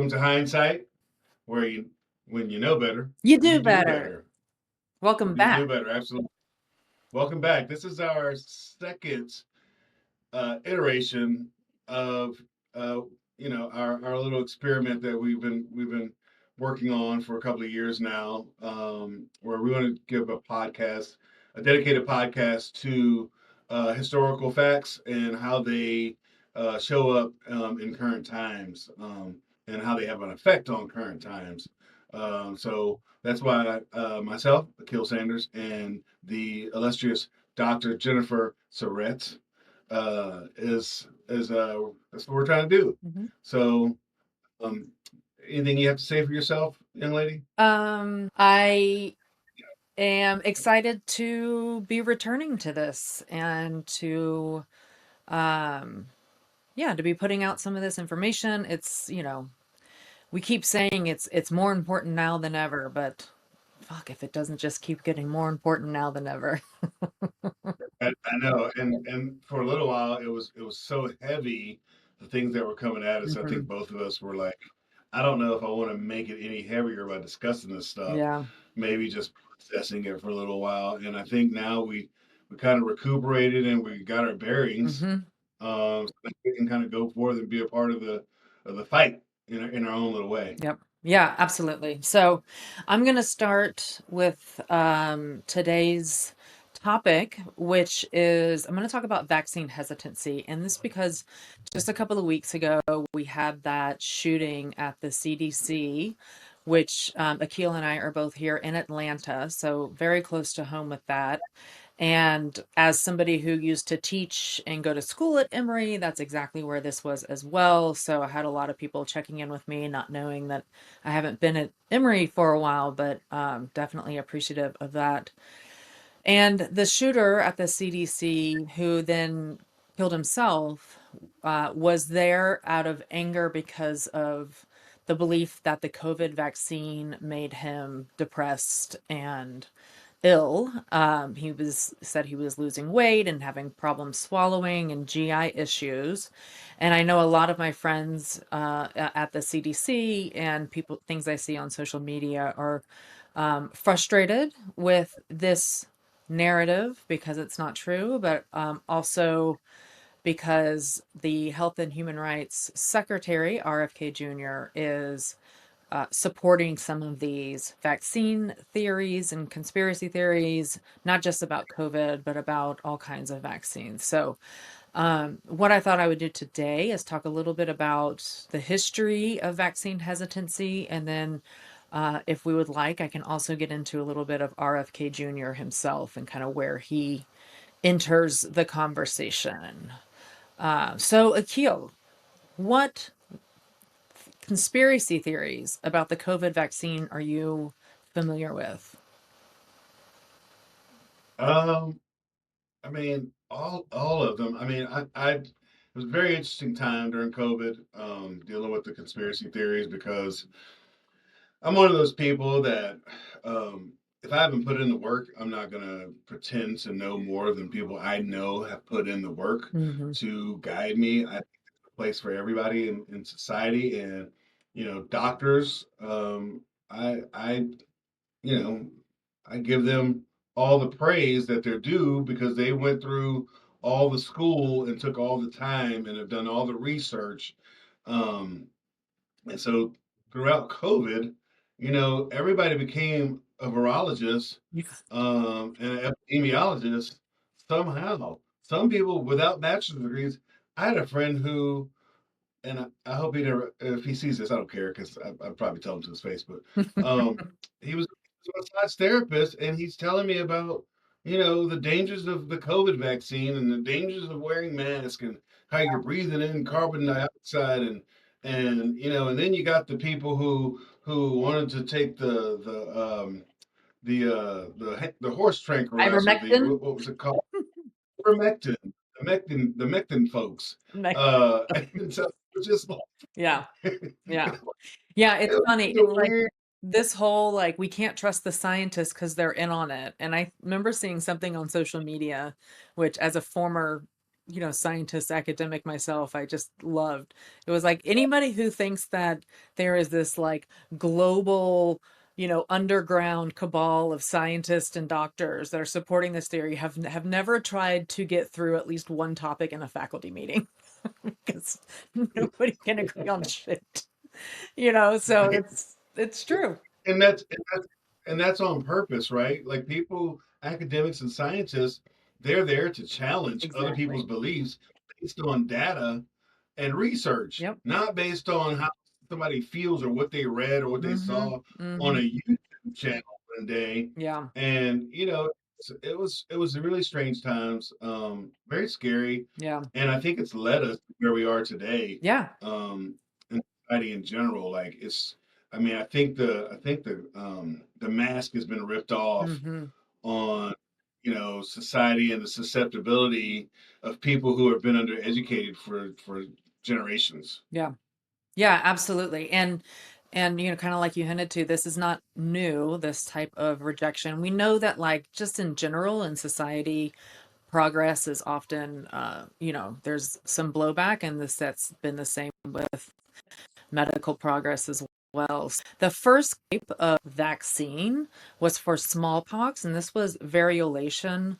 Welcome to Hindsight, where when you know better, You do you do better. better. Welcome You back. do better, absolutely. Welcome back. This is our second iteration of uh, our little experiment that we've been working on for a couple of years now, where we want to give a dedicated podcast to historical facts and how they show up in current times, and how they have an effect on current times. So that's why myself, Akil Sanders, and the illustrious Dr. Jennifer Sarrett is that's what we're trying to do. Mhm. So, um, anything you have to say for yourself, young lady? I am excited to be returning to this and to, um, yeah, to be putting out some of this information. We keep saying it's more important now than ever, but fuck if it doesn't just keep getting more important now than ever. I know, and for a little while it was so heavy, the things that were coming at us. I think Mhm. both of us were like, I don't know if I want to make it any heavier by discussing this stuff. Yeah. Maybe just processing it for a little while. And I think now we kind of recuperated and we got our bearings. hmm So that we can kind of go forth and be a part of the fight in our own little way. Yep. Yeah, absolutely. So I'm going to start with today's topic, which is I'm going to talk about vaccine hesitancy. And this because just a couple of weeks ago, we had that shooting at the CDC, which Akil and I are both here in Atlanta. So very close to home with that. And as somebody who used to teach and go to school at Emory, that's exactly where this was as well. So I had a lot of people checking in with me, not knowing that I haven't been at Emory for a while, but definitely appreciative of that. And the shooter at the CDC, who then killed himself, was there out of anger because of the belief that the COVID vaccine made him depressed and ill. Said he was losing weight and having problems swallowing and GI issues. And I know a lot of my friends at the CDC and things I see on social media are frustrated with this narrative because it's not true, but also because the Health and Human Rights Secretary, RFK Jr., is supporting some of these vaccine theories and conspiracy theories, not just about COVID, but about all kinds of vaccines. So, what I thought I would do today is talk a little bit about the history of vaccine hesitancy. And then, if we would like, I can also get into a little bit of RFK Jr. himself and kind of where he enters the conversation. So, Akil, what conspiracy theories about the COVID vaccine are you familiar with? Um, I mean, all of them. I mean, it was a very interesting time during COVID, dealing with the conspiracy theories because I'm one of those people that if I haven't put in the work, I'm not gonna pretend to know more than people I know have put in the work hmm to guide me. I think there's a place for everybody in society, and doctors. I you know, I give them all the praise that they're due because they went through all the school and took all the time and have done all the research. Um, and so throughout COVID, everybody became a virologist, and an epidemiologist somehow. Some people without bachelor's degrees. I had a friend who, and I hope he never, if he sees this, I don't care because I'd probably tell him to his face, but he was a massage therapist and he's telling me about, the dangers of the COVID vaccine and the dangers of wearing masks and how you're breathing in carbon dioxide and then you got the people who wanted to take the horse tranquilizer, Ivermectin? what was it called? Ivermectin, the Mectin folks. And so it's just like, Yeah, it yeah. Yeah, it's funny. was a It's like weird. this whole like we can't trust the scientists because they're in on it. And I remember seeing something on social media, which as a former scientist academic myself, I just loved. It was like anybody who thinks that there is this like global, underground cabal of scientists and doctors that are supporting this theory have never tried to get through at least one topic in a faculty meeting because nobody can agree on shit. So Right. it's true. And that's on purpose, right? Like people, academics and scientists, they're there to challenge other people's Exactly. beliefs based on data and research, Yep. not based on how somebody feels or what they read or what they Mm-hmm. saw on Mm-hmm. a YouTube channel one day. Yeah. And it was really strange times, very scary, Yeah. and I think it's led us to where we are today, Yeah. in society in general. Like I mean, I think the mask has been ripped off Mm-hmm. on society and the susceptibility of people who have been undereducated for generations. Yeah. Yeah, absolutely. And kind of like you hinted to, this is not new, this type of rejection. We know that like just in general in society, progress is often there's some blowback, and that's been the same with medical progress as well. The first type of vaccine was for smallpox, and this was variolation.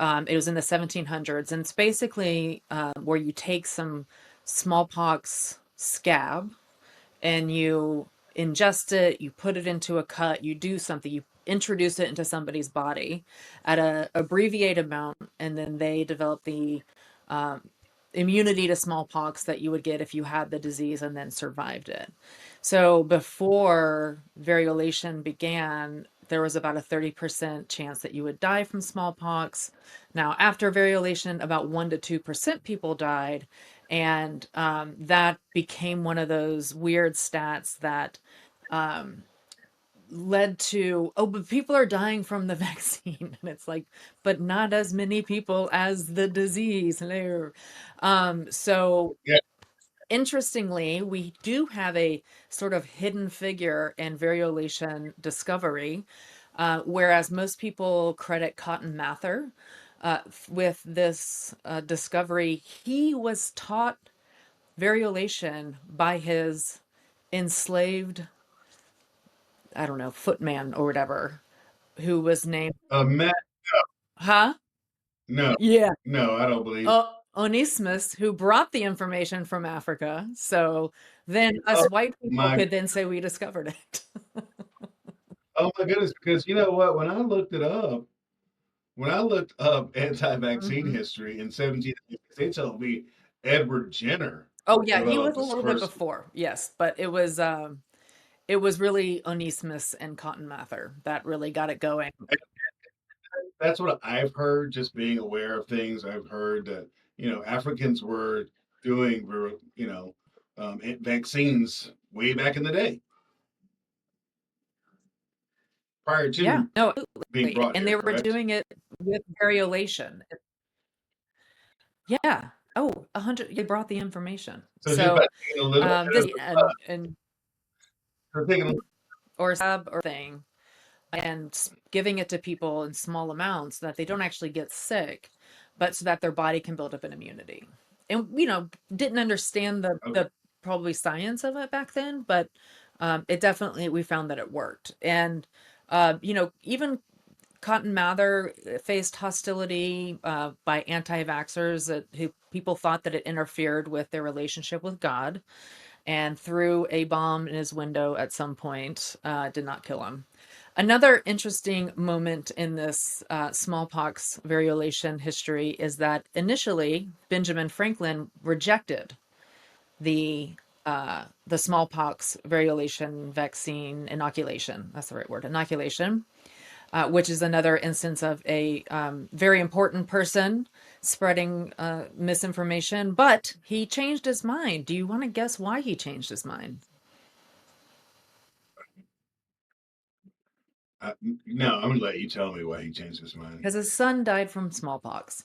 It was in the 1700s, and it's basically where you take some smallpox scab and you ingest it, you put it into a cut, you do something, you introduce it into somebody's body at a abbreviated amount, and then they develop the um, immunity to smallpox that you would get if you had the disease and then survived it. So before variolation began, there was about a 30% chance that you would die from smallpox. Now, after variolation, about 1 to 2% people died. And that became one of those weird stats that um, led to, oh, but people are dying from the vaccine. And it's like, but not as many people as the disease. So Yeah, interestingly, we do have a sort of hidden figure in variolation discovery, whereas most people credit Cotton Mather with this discovery. He was taught variolation by his enslaved, I don't know, footman or whatever, who was named, Matt, huh? no, Yeah. no, I don't believe. Onesimus, who brought the information from Africa. So then us Oh white people my, could then say we discovered it. oh my goodness! Because you know what? When I looked up anti-vaccine Mhm. history in 1786, they told me Edward Jenner Oh yeah, he was developed a this little bit first. before, yes, but it was really Onesimus and Cotton Mather that really got it going. That's what I've heard. Just being aware of things, I've heard that Africans were doing vaccines way back in the day, prior Yeah, to no, being absolutely. brought And here. they were Correct. doing it with variolation. Yeah. Oh, 100, they brought the information. So just by taking a little bit This of and for taking or sub or thing and giving it to people in small amounts so that they don't actually get sick, but so that their body can build up an immunity. And didn't understand the okay, the probably science of it back then, but it definitely we found that it worked. And even Cotton Mather faced hostility by anti-vaxxers who people thought that it interfered with their relationship with God, and threw a bomb in his window at some point. Did not kill him. Another interesting moment in this smallpox variolation history is that initially Benjamin Franklin rejected the smallpox variolation vaccine inoculation. That's the right word, inoculation, which is another instance of a very important person spreading misinformation. But he changed his mind. Do you want to guess why he changed his mind? no, I'm gonna let you tell me why he changed his mind. Because his son died from smallpox.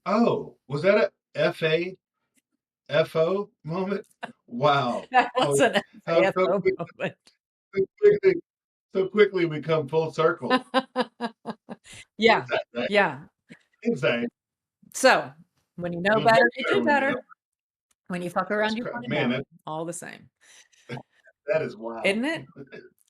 Oh, was that a FAFO moment? Wow. That was How an how so AFO quick, moment. so quickly so quickly we come full circle. Yeah, Insight, right? yeah. Insight. So when you know You'll get better, you do better when you know. better. When you fuck That's around, you crap, find man. out. That All the same, that is wild. isn't it?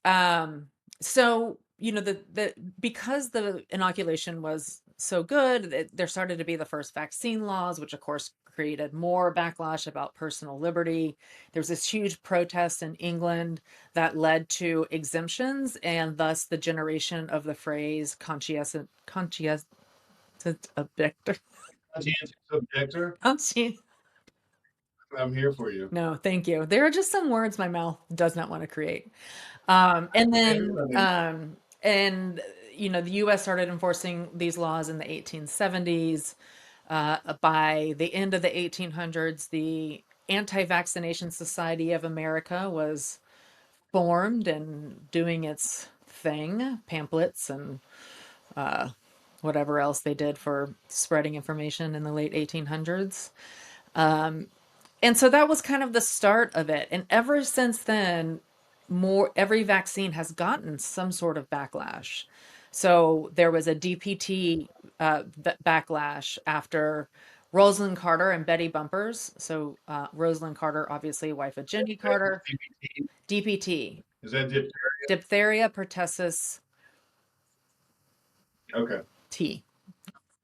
Um, so, the because the inoculation was so good, there started to be the first vaccine laws, which of course created more backlash about personal liberty. There's this huge protest in England that led to exemptions and thus the generation of the phrase conscientious objector. Conscientious objector. Consci- I'm here for you. No, thank you. There are just some words my mouth does not want to create. And Okay, then, I mean, the US started enforcing these laws in the 1870s. By the end of the 1800s, the Anti-Vaccination Society of America was formed and doing its thing, pamphlets and uh, whatever else they did for spreading information in the late 1800s. And so that was kind of the start of it. And ever since then, every vaccine has gotten some sort of backlash. So there was a DPT backlash after Rosalind Carter and Betty Bumpers. So Rosalind Carter, obviously wife of Jimmy Carter. DPT. DPT, Is that diphtheria? diphtheria pertussis Okay. T.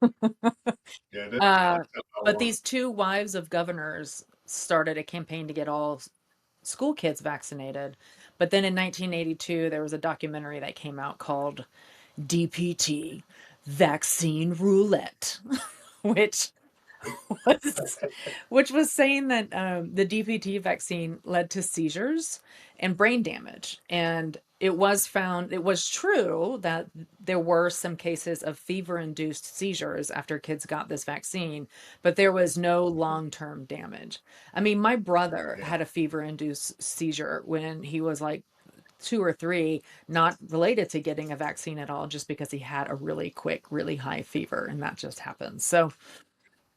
Yeah, that's Uh, what I but want. these two wives of governors started a campaign to get all school kids vaccinated. But then in 1982, there was a documentary that came out called DPT Vaccine Roulette, which was which was saying that the DPT vaccine led to seizures and brain damage. And it was true that there were some cases of fever-induced seizures after kids got this vaccine, but there was no long-term damage. I mean, my brother Yeah. had a fever-induced seizure when he was like 2 or 3, not related to getting a vaccine at all, just because he had a really quick, really high fever, and that just happens. So,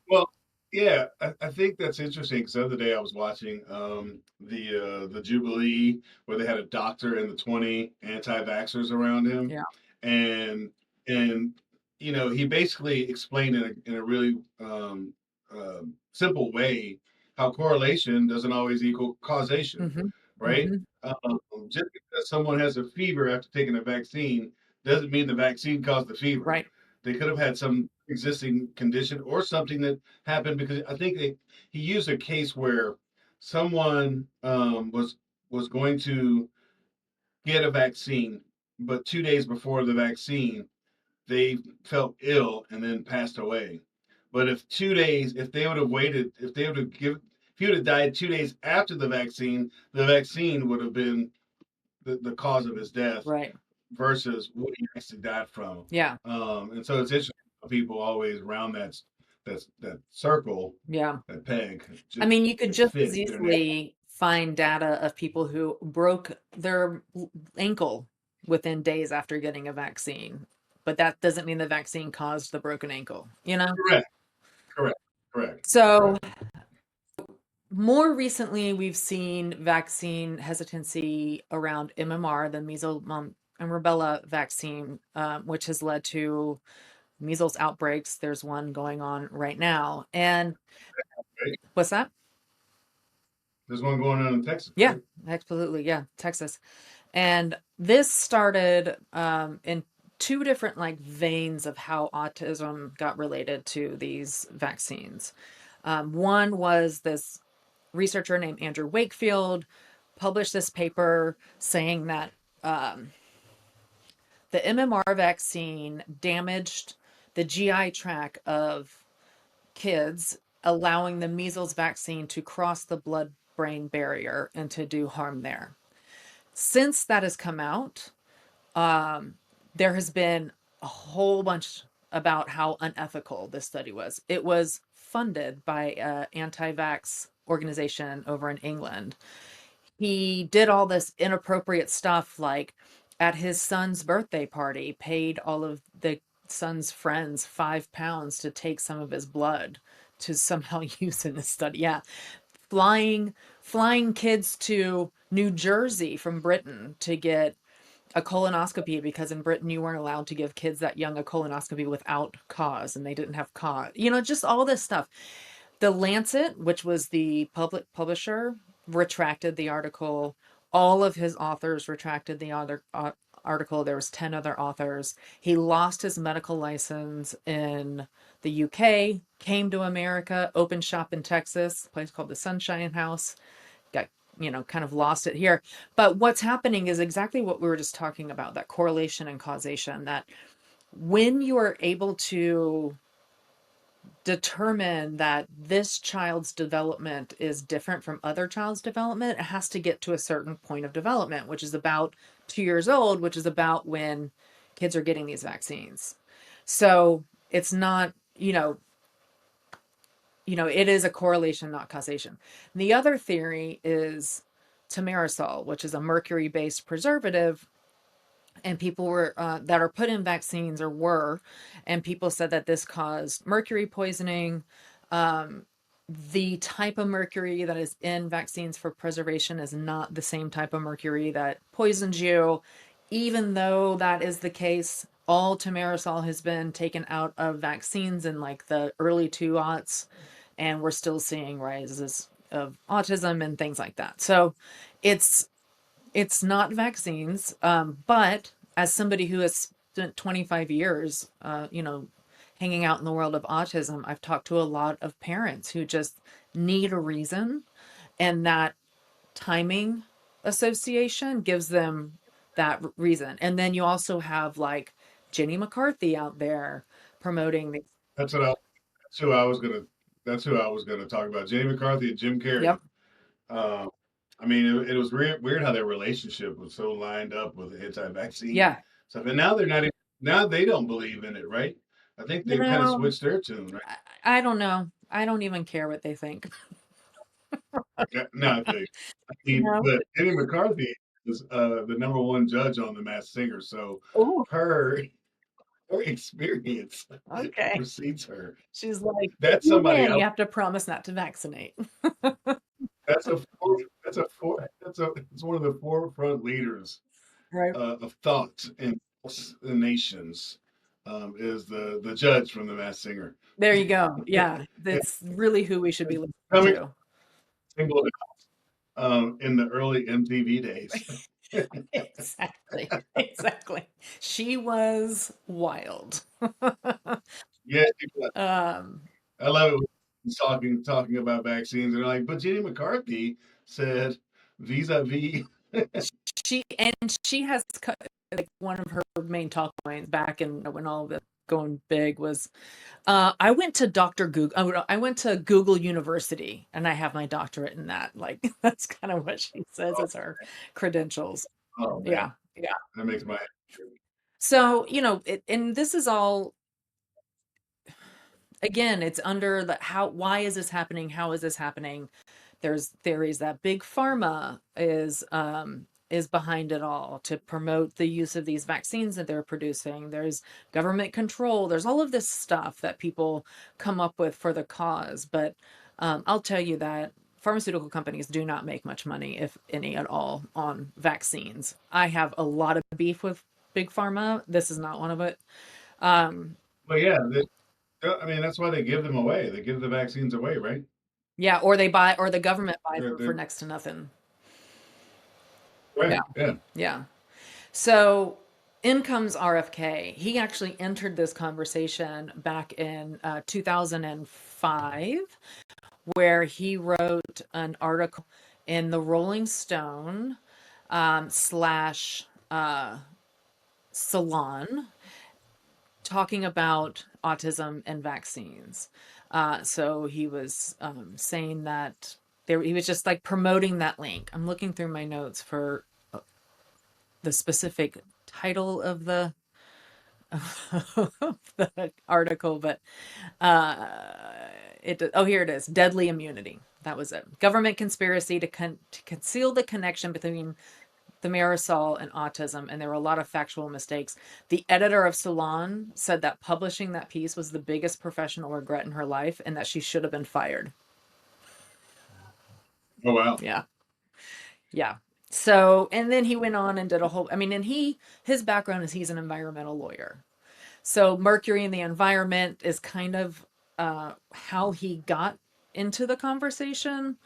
Well, yeah, I think that's interesting because the other day I was watching the Jubilee where they had a doctor and the 20 anti-vaxxers around him, yeah. and and he basically explained in a really simple way how correlation doesn't always equal causation, Hmm. right? Hmm. Just because someone has a fever after taking a vaccine doesn't mean the vaccine caused the fever. Right. They could have had some existing condition or something that happened because I think he used a case where someone was going to get a vaccine, but 2 days before the vaccine, they felt ill and then passed away. But if they would have waited, if he would have died 2 days after the vaccine would have been the cause of his death Right. versus what he actually died from. Yeah. And so it's interesting how people always around that circle, Yeah. that peg, I mean, you could they just as fit their name. easily find data of people who broke their ankle within days after getting a vaccine, but that doesn't mean the vaccine caused the broken ankle, you know? Correct, correct, correct, So, correct. more recently, we've seen vaccine hesitancy around MMR, the measles, mumps, and rubella vaccine, which has led to measles outbreaks. There's one going on right now. And Right? what's that? There's one going on in Texas, Yeah, right? absolutely. Yeah, Texas. And this started in two different like veins of how autism got related to these vaccines. One was this researcher named Andrew Wakefield published this paper saying that um, the MMR vaccine damaged the GI tract of kids, allowing the measles vaccine to cross the blood brain barrier and to do harm there. Since that has come out, um, there has been a whole bunch about how unethical this study was. It was funded by an anti-vax organization over in England. He did all this inappropriate stuff, like at his son's birthday party, paid all of the son's friends £5 to take some of his blood to somehow use in this study. Yeah, flying flying kids to New Jersey from Britain to get a colonoscopy, because in Britain you weren't allowed to give kids that young a colonoscopy without cause, and they didn't have cause. Just all this stuff. The Lancet, which was the public publisher, retracted the article. All of his authors retracted the other article. There was 10 other authors. He lost his medical license in the UK, came to America, opened shop in Texas, a place called the Sunshine House, got, kind of lost it here. But what's happening is exactly what we were just talking about, that correlation and causation, that when you are able to determine that this child's development is different from other child's development, it has to get to a certain point of development, which is about 2 years old, which is about when kids are getting these vaccines. So it's not, it is a correlation, not causation. The other theory is tamarosol, which is a mercury-based preservative, and people were that are put in vaccines, and people said that this caused mercury poisoning. Um, the type of mercury that is in vaccines for preservation is not the same type of mercury that poisons you. Even though that is the case, all tamarosol has been taken out of vaccines in like the early 2000s, and we're still seeing rises of autism and things like that. So it's it's not vaccines, but as somebody who has spent 25 years, hanging out in the world of autism, I've talked to a lot of parents who just need a reason, and that timing association gives them that reason. And then you also have like Jenny McCarthy out there promoting the. That's what I, that's who I was gonna that's who I was gonna talk about. Jamie McCarthy and Jim Yep. Carrey. Um, I mean, it was weird how their relationship was so lined up with the anti-vaccine Yeah. stuff, and now they're not. Now they don't believe in it, right? I think You they've kind of know, switched their tune, right? I don't know. I don't even care what they think. Yeah, no, I mean, No. but Jenny McCarthy is the number one judge on The Masked Singer, so Oh, her her experience okay. precedes her. She's like, if That's you somebody win, I you have to promise not to vaccinate. it's one of the forefront leaders Right. of thought in most nations. Is the judge from The Masked Singer. There you go. Yeah, It's that's really who we should be listening coming to. single in the early MTV days. Exactly. Exactly. She was wild. Yeah, Um, I love it when he's talking about vaccines. They're like, but Jenny McCarthy said vis-a-vis. she has like one of her main talk points back in when all of this going big was, I went to Dr. Google. I went to Google University, and I have my doctorate in that. Like that's kind of what she says Oh, is her credentials. oh man, Yeah, yeah. that makes my So and this is all, again, it's under the how. Why is this happening? How is this happening? There's theories that big pharma is behind it all to promote the use of these vaccines that they're producing. There's government control. There's all of this stuff that people come up with for the cause. But I'll tell you that pharmaceutical companies do not make much money, if any at all, on vaccines. I have a lot of beef with big pharma. This is not one of it. Um, But yeah, I mean that's why they give them away. They give the vaccines away, right? yeah, or they buy, or the government buys them for They're next to nothing. Yeah, right. Yeah. yeah. So in comes RFK. He actually entered this conversation back in 2005, where he wrote an article in the Rolling Stone slash Salon, talking about autism and vaccines. So he was saying that he was just like promoting that link. I'm looking through my notes for the specific title of the the article, but uh, here it is: deadly immunity. That was it. Government conspiracy to conceal the connection between the Marisol and autism, and there were a lot of factual mistakes. The editor of Salon said that publishing that piece was the biggest professional regret in her life, and that she should have been fired. Oh wow. Yeah, yeah. So, and then he went on and did a whole, I mean, and his background is he's an environmental lawyer. So mercury in the environment is kind of how he got into the conversation.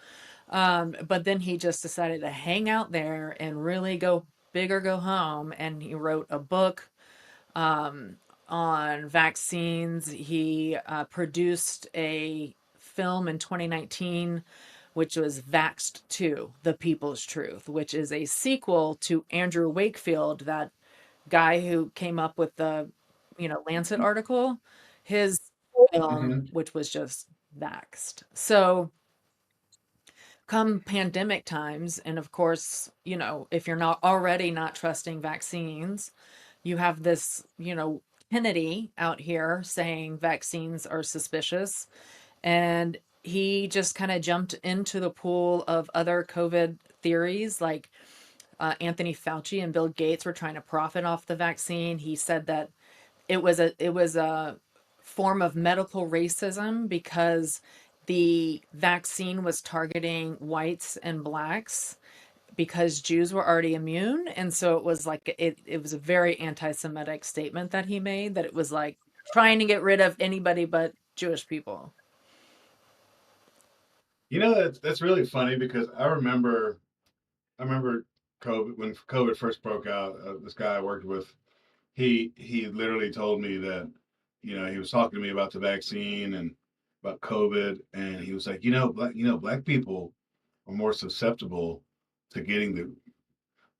But then he just decided to hang out there and really go big or go home. And he wrote a book um, on vaccines. He produced a film in 2019, which was Vaxxed 2, The People's Truth, which is a sequel to Andrew Wakefield, that guy who came up with the, Lancet article, his film, Hmm. which was just Vaxxed. So come pandemic times, and of course, if you're not already not trusting vaccines, you have this, Kennedy out here saying vaccines are suspicious. And he just kind of jumped into the pool of other COVID theories, like Anthony Fauci and Bill Gates were trying to profit off the vaccine. He said that it was a form of medical racism because the vaccine was targeting whites and blacks because Jews were already immune. And so it was like it was a very anti-Semitic statement that he made, that it was like trying to get rid of anybody but Jewish people. That's really funny because I remember COVID when COVID first broke out. This guy I worked with, he literally told me that, he was talking to me about the vaccine and about COVID, and he was like, black people are more susceptible to getting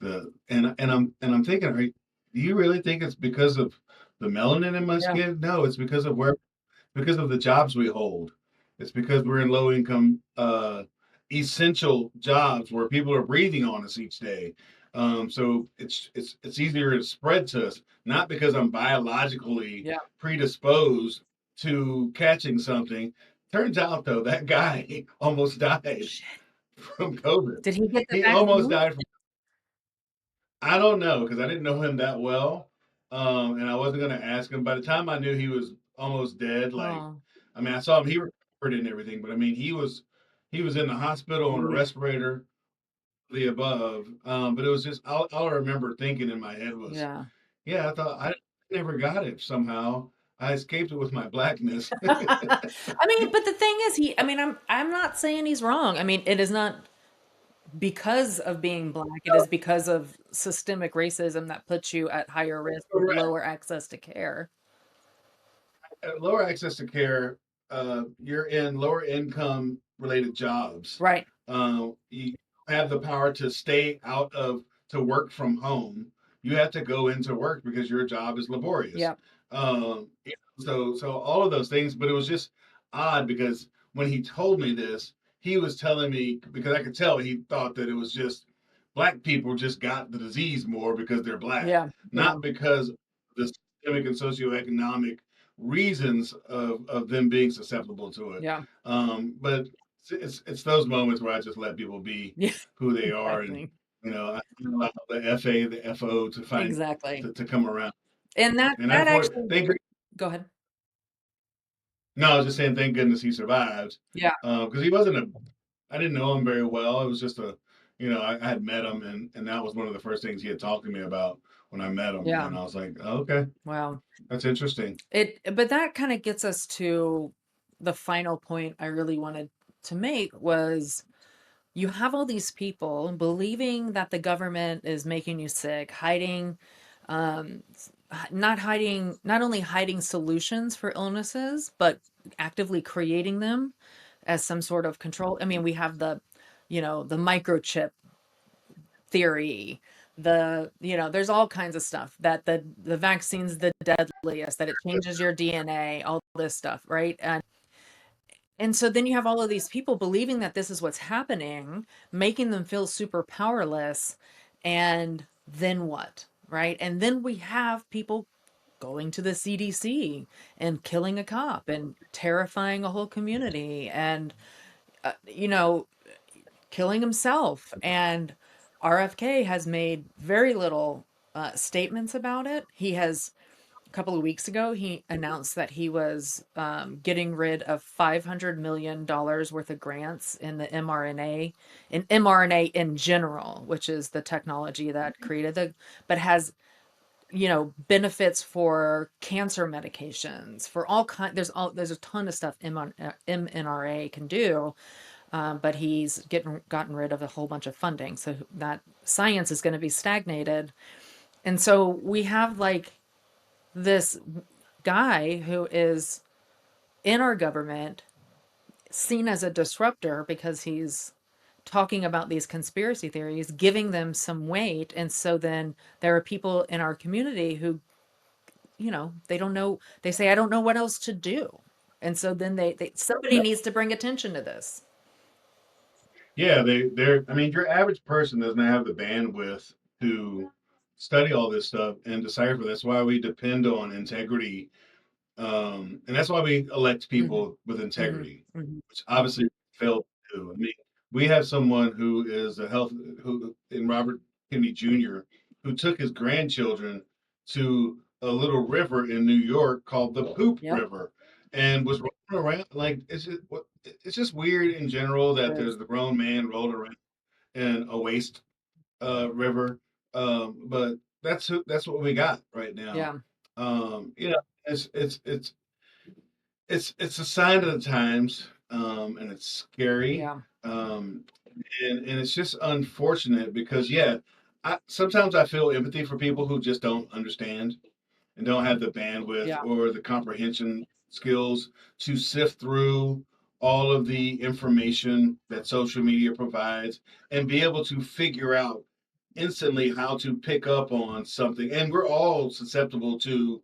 and I'm thinking, do you really think it's because of the melanin in my Yeah. skin? No, it's because of the jobs we hold. It's because we're in low income, essential jobs where people are breathing on us each day. So it's easier to spread to us, not because I'm biologically Yeah. predisposed to catching something. Turns out though, that guy almost died Shit. from COVID. Did he get the He almost vaccine? died from. I don't know because I didn't know him that well, and I wasn't going to ask him. By the time I knew he was almost dead, like, Oh, I mean, I saw him. He recovered and everything, but I mean, he was in the hospital on a respirator, the above. But it was just all I remember thinking in my head was, yeah. yeah, I thought I never got it somehow. I escaped it with my blackness. I mean, but the thing is, I mean, I'm not saying he's wrong. I mean, it is not because of being black, it is because of systemic racism that puts you at higher risk with Correct. lower access to care. Lower access to care, you're in lower income related jobs. Right. You have the power to stay out of to work from home. You have to go into work because your job is laborious. Yep. So all of those things, but it was just odd because when he told me this, he was telling me because I could tell he thought that it was just black people just got the disease more because they're black, Yeah. Yeah. not because the systemic and socioeconomic reasons of them being susceptible to it. Yeah. But it's those moments where I just let people be Yeah. who they are, and Exactly. I allow the FA, the FO to find Exactly. to come around. And that And that that for actually, thank go ahead. no, I was just saying thank goodness he survived Yeah. because he wasn't a I didn't know him very well. It was just I had met him, and that was one of the first things he had talked to me about when I met him, Yeah. and I was like, oh, okay, Wow. that's interesting. But that kind of gets us to the final point I really wanted to make was, you have all these people believing that the government is making you sick, hiding, um, not only hiding solutions for illnesses, but actively creating them as some sort of control. I mean, we have the microchip theory, there's all kinds of stuff, that the vaccine's the deadliest, that it changes your DNA, all this stuff, right? And so then you have all of these people believing that this is what's happening, making them feel super powerless. And then what? Right? And then we have people going to the CDC and killing a cop and terrifying a whole community and, uh, you know, killing himself. And RFK has made very little statements about it. He has couple of weeks ago, he announced that he was getting rid of $500 million worth of grants in the mRNA, in mRNA in general, which is the technology that created the, but has, benefits for cancer medications, for all kind. There's a ton of stuff mRNA can do, but he's gotten rid of a whole bunch of funding, so that science is going to be stagnated. And so we have like this guy who is in our government seen as a disruptor because he's talking about these conspiracy theories, giving them some weight. And so then there are people in our community who, they don't know, they say, I don't know what else to do. And so then they somebody needs to bring attention to this. Yeah, they're. I mean, your average person doesn't have the bandwidth to study all this stuff and decipher. That's why we depend on integrity, and that's why we elect Hmm. people with Hmm. integrity, Hmm. which obviously failed to do. I mean, we have someone who is a health who in Robert Kennedy Jr. who took his grandchildren to a little river in New York called the Poop Yep. River, and was rolling around like it's just weird in general It that is. there's the grown man rolling around in a waste river. But that's what we got right now. Yeah. You know, it's it's a sign of the times, and it's scary, Yeah. and it's just unfortunate because yeah, sometimes I feel empathy for people who just don't understand and don't have the bandwidth Yeah. or the comprehension skills to sift through all of the information that social media provides and be able to figure out instantly how to pick up on something. And we're all susceptible to,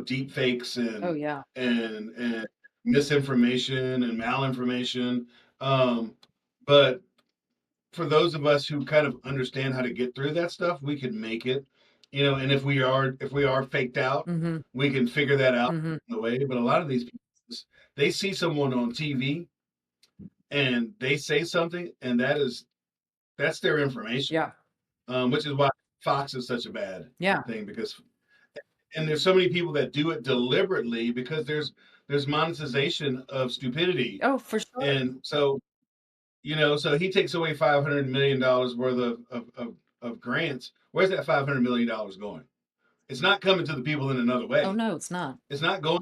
deep fakes Oh, and yeah. and misinformation and malinformation. Um, but for those of us who kind of understand how to get through that stuff, we can make it. And if we are faked out, Hmm. we can figure that out Hmm. in a way. But a lot of these people, they see someone on TV and they say something, and that's their information. Yeah. Which is why Fox is such a bad Yeah. thing because and there's so many people that do it deliberately because there's monetization of stupidity, Oh, for sure. and so he takes away $500 million worth of grants. Where's that $500 million going? It's not coming to the people in another Oh, way. no, it's not. It's not going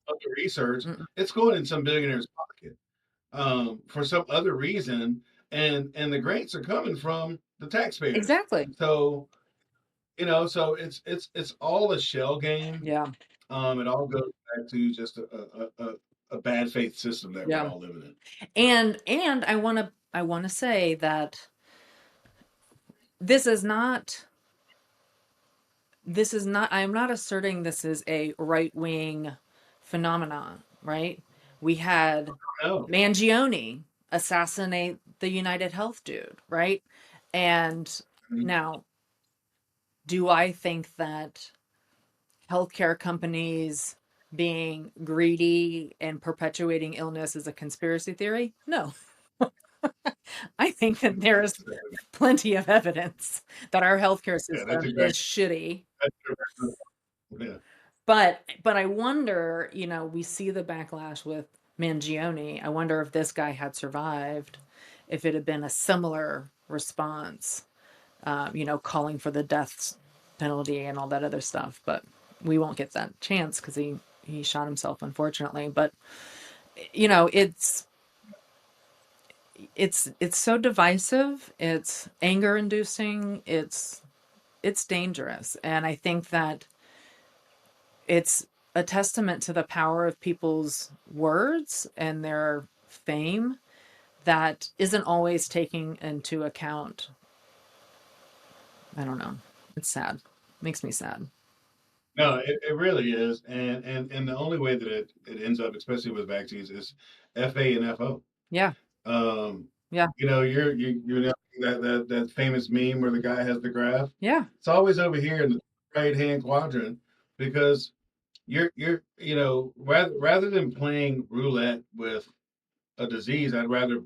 to research. Mm-mm. It's going in some billionaire's pocket for some other reason, and the grants are coming from the taxpayers. Exactly. So so it's all a shell game. Yeah. It all goes back to just a bad faith system that we're Yeah. all living in. And I want to say that this is not I'm not asserting this is a right-wing phenomenon, right? We had No, Mangione assassinate the United Health dude, right? And now, do I think that healthcare companies being greedy and perpetuating illness is a conspiracy theory? No. I think that there is plenty of evidence that our healthcare yeah, that's system is exactly. shitty. That's exactly yeah. But I wonder, we see the backlash with Mangione. I wonder if this guy had survived, if it had been a similar response, calling for the death penalty and all that other stuff. But we won't get that chance because he shot himself, unfortunately. But you know, it's so divisive. It's anger inducing. It's dangerous, and I think that it's a testament to the power of people's words and their fame that isn't always taking into account. I don't know. It's sad. Makes me sad. No, it really is, and the only way that it ends up, especially with vaccines, is FA and FO. Yeah. Um, Yeah. you know that famous meme where the guy has the graph. Yeah. It's always over here in the right hand quadrant because rather than playing roulette with a disease, I'd rather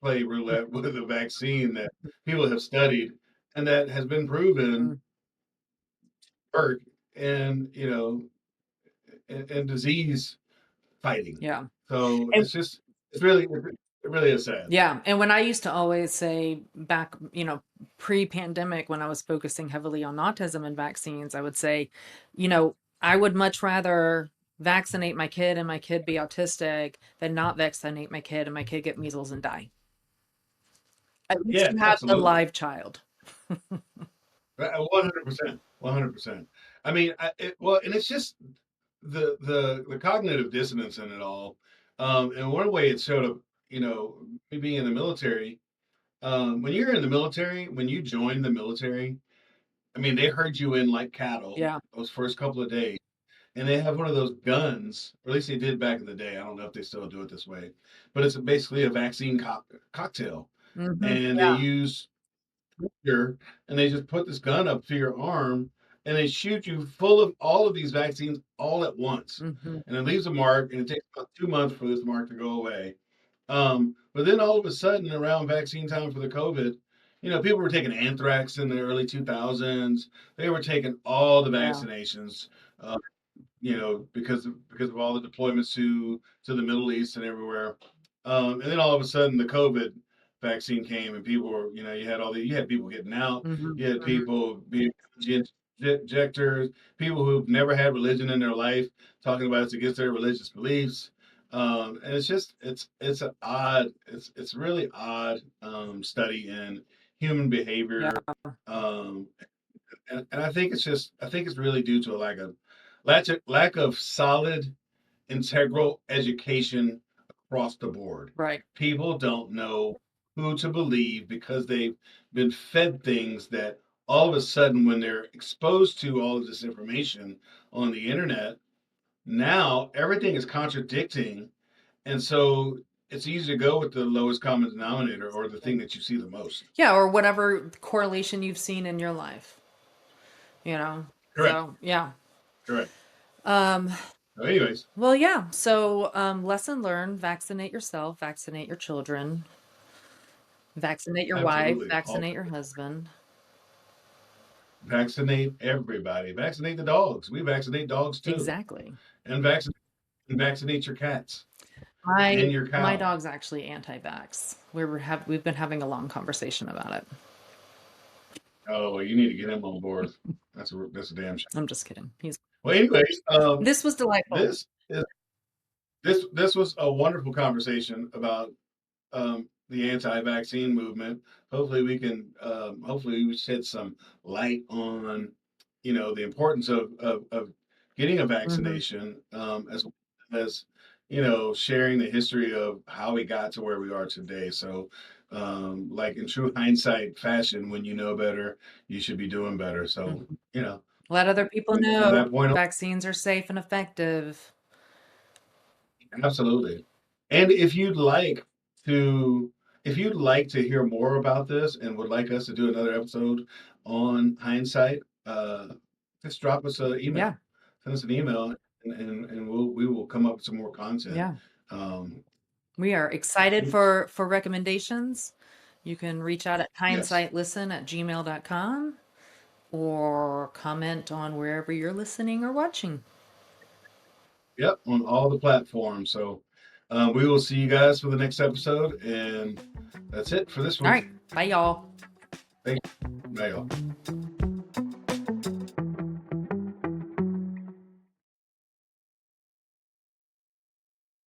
play roulette with a vaccine that people have studied and that has been proven Mhm. work and and disease fighting. Yeah. So And it really is sad. yeah, and when I used to always say back, pre-pandemic when I was focusing heavily on autism and vaccines, I would say, I would much rather vaccinate my kid and my kid be autistic than not vaccinate my kid and my kid get measles and die. At least Yeah, you have the absolutely. live child. 100%, 100%. I mean, well, and it's just the cognitive dissonance in it all. And one way it showed up, me being in the military. When you're in the military, when you join the military, I mean, they herd you in like cattle Yeah. those first couple of days, and they have one of those guns, or at least they did back in the day. I don't know if they still do it this way, but it's basically a vaccine cocktail, Mhm. and they Yeah. use here, and they just put this gun up to your arm, and they shoot you full of all of these vaccines all at once, Mhm. and it leaves a mark, and it takes about 2 months for this mark to go away. But then all of a sudden, around vaccine time for the COVID, people were taking anthrax in the early 2000s. They were taking all the Yeah. vaccinations. Uh, because of all the deployments to the Middle East and everywhere. And then all of a sudden, the COVID vaccine came, and people were, you had people getting out, Mhm. you had Mhm. people being injectors, people who've never had religion in their life talking about it's against their religious beliefs. And it's just it's really odd study in human Yeah. behavior. Um, and I think it's really due to a lack of solid integral education across the board. Right. People don't know who to believe because they've been fed things that all of a sudden, when they're exposed to all of this information on the internet, now everything is contradicting, and so it's easy to go with the lowest common denominator or the thing that you see the most. Yeah, or whatever correlation you've seen in your life, you know? Correct. So, yeah. Correct. Um, So, anyways, well, yeah. So, lesson learned, vaccinate yourself, vaccinate your children, vaccinate your wife, absolutely. vaccinate your husband. Vaccinate everybody. Vaccinate the dogs. We vaccinate dogs too, Exactly. and vaccinate your cats My and your my cow. dog's actually anti-vax. We've been having a long conversation about it. Oh, well, you need to get him on board. That's a damn shame. I'm just kidding. He's Well, anyways, This was delightful. this is this was a wonderful conversation about the anti-vaccine movement. Hopefully we shed some light on the importance of getting a Mhm. vaccination, as well as sharing the history of how we got to where we are today. So like in true hindsight fashion, when you know better, you should be doing better. So Mhm. you know Let other people from know that point on. vaccines are safe and effective. Absolutely. And to, if you'd like to hear more about this and would like us to do another episode on hindsight, just drop us an Yeah. email. Send us an email, and we will come up with some more content. Yeah. Um, We are excited for recommendations. You can reach out at yes. hindsightlisten@gmail.com or comment on wherever you're listening or watching. Yep. On all the platforms. So we will see you guys for the next episode, and that's it for this All one. right. Bye, y'all. Thank you. Bye, y'all.